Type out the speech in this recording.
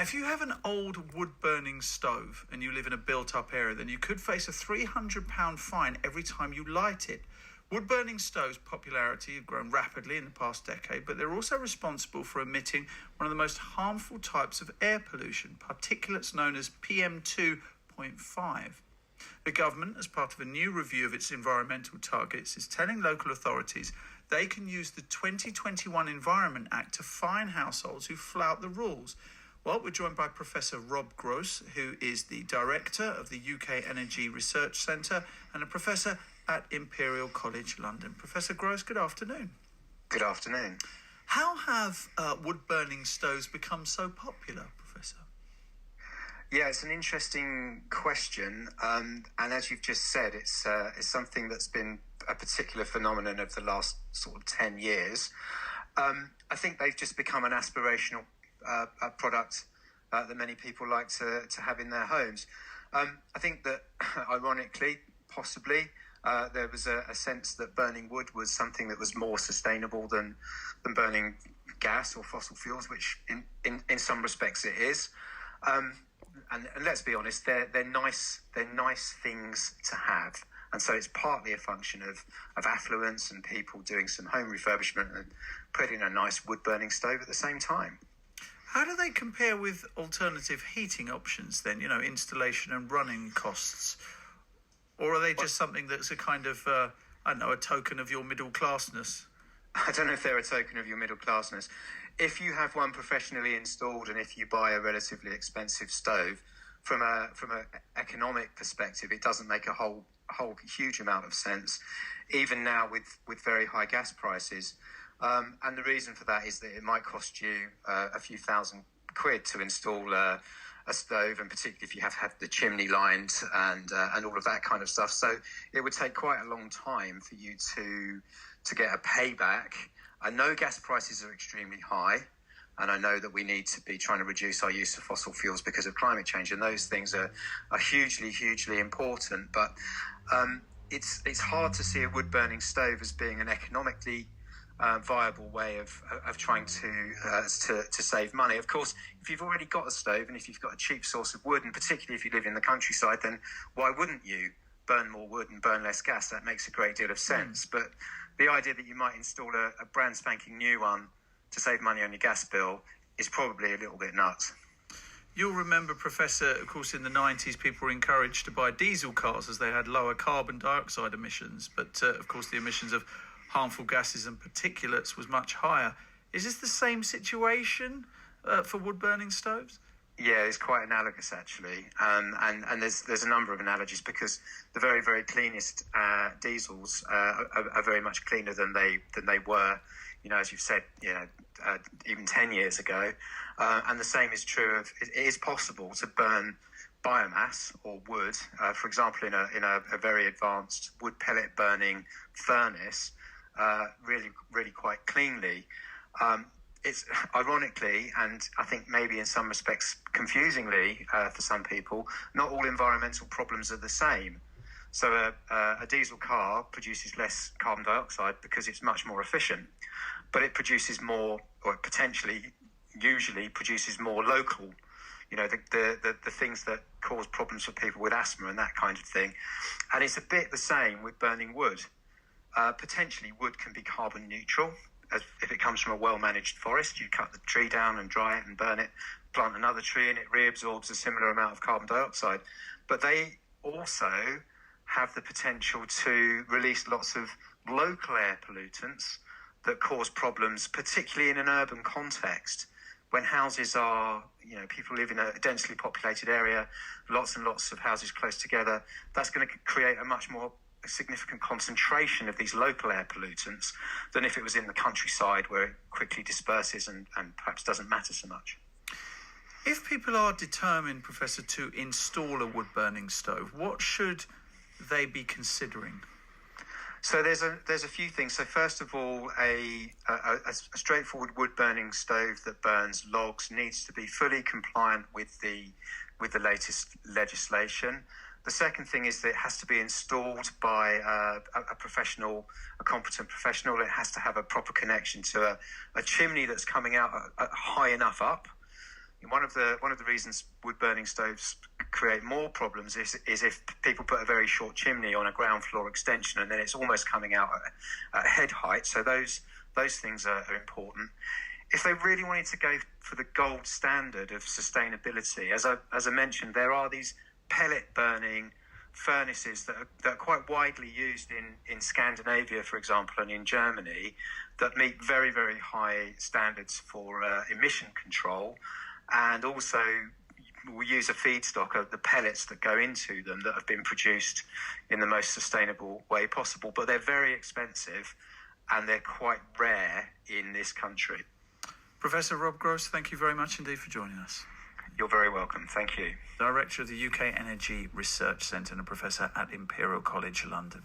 if you have an old wood-burning stove and you live in a built-up area, then you could face a £300 fine every time you light it. Wood-burning stoves' popularity have grown rapidly in the past decade, but they're also responsible for emitting one of the most harmful types of air pollution, particulates known as PM2.5. The government, as part of a new review of its environmental targets, is telling local authorities they can use the 2021 Environment Act to fine households who flout the rules. Well, we're joined by Professor Rob Gross, who is the Director of the UK Energy Research Centre and a Professor at Imperial College London. Professor Gross, good afternoon. Good afternoon. How have wood-burning stoves become so popular, Professor? Yeah, it's an interesting question. And as you've just said, it's something that's been a particular phenomenon of the last sort of 10 years. I think they've just become an aspirational product that many people like to have in their homes. I think that, ironically, possibly, there was a sense that burning wood was something that was more sustainable than burning gas or fossil fuels, which in some respects it is. And let's be honest, they're nice things to have. And so it's partly a function of affluence and people doing some home refurbishment and putting a nice wood-burning stove at the same time. How do they compare with alternative heating options then, installation and running costs? Or are they just something that's a kind of, a token of your middle classness? I don't know if they're a token of your middle classness. If you have one professionally installed and if you buy a relatively expensive stove, from a economic perspective, it doesn't make a whole huge amount of sense, even now with very high gas prices. And the reason for that is that it might cost you a few £1,000 to install a stove, and particularly if you have to have the chimney lined and all of that kind of stuff. So it would take quite a long time for you to get a payback. I know gas prices are extremely high, and I know that we need to be trying to reduce our use of fossil fuels because of climate change, and those things are hugely important. But it's hard to see a wood-burning stove as being an economically viable way of trying to save money. Of course, if you've already got a stove and if you've got a cheap source of wood, and particularly if you live in the countryside, then why wouldn't you burn more wood and burn less gas? That makes a great deal of sense. But the idea that you might install a brand spanking new one to save money on your gas bill is probably a little bit nuts. You'll remember, Professor, of course, in the 90s, people were encouraged to buy diesel cars as they had lower carbon dioxide emissions. But, of course, the emissions of harmful gases and particulates was much higher. Is this the same situation for wood-burning stoves? Yeah, it's quite analogous, actually. And there's a number of analogies because the very, very cleanest diesels are very much cleaner than they were, as you've said, even 10 years ago. And the same is true of, it is possible to burn biomass or wood, for example, in a very advanced wood pellet burning furnace, really quite cleanly. It's ironically, and I think maybe in some respects confusingly for some people, not all environmental problems are the same. So a diesel car produces less carbon dioxide because it's much more efficient, but it produces more, or potentially, usually produces more local, the things that cause problems for people with asthma and that kind of thing. And it's a bit the same with burning wood. Potentially wood can be carbon neutral. If it comes from a well-managed forest, you cut the tree down and dry it and burn it, plant another tree and it reabsorbs a similar amount of carbon dioxide. But they also have the potential to release lots of local air pollutants that cause problems, particularly in an urban context. When houses are, people live in a densely populated area, lots and lots of houses close together, that's going to create a much more significant concentration of these local air pollutants than if it was in the countryside where it quickly disperses and perhaps doesn't matter so much. If people are determined, Professor, to install a wood-burning stove, what should they be considering? So there's a few things. So first of all, a straightforward wood-burning stove that burns logs needs to be fully compliant with the latest legislation. The second thing is that it has to be installed by a professional, a competent professional. It has to have a proper connection to a chimney that's coming out high enough up one of the reasons wood burning stoves create more problems is if people put a very short chimney on a ground floor extension, and then it's almost coming out at head height. So those things are important. If they really wanted to go for the gold standard of sustainability, as I mentioned, there are these pellet burning furnaces that are quite widely used in Scandinavia, for example, and in Germany, that meet very, very high standards for emission control, and also we use a feedstock of the pellets that go into them that have been produced in the most sustainable way possible. But they're very expensive and they're quite rare in this country. Professor Rob Gross, thank you very much indeed for joining us. You're very welcome. Thank you. Director of the UK Energy Research Centre and a Professor at Imperial College London.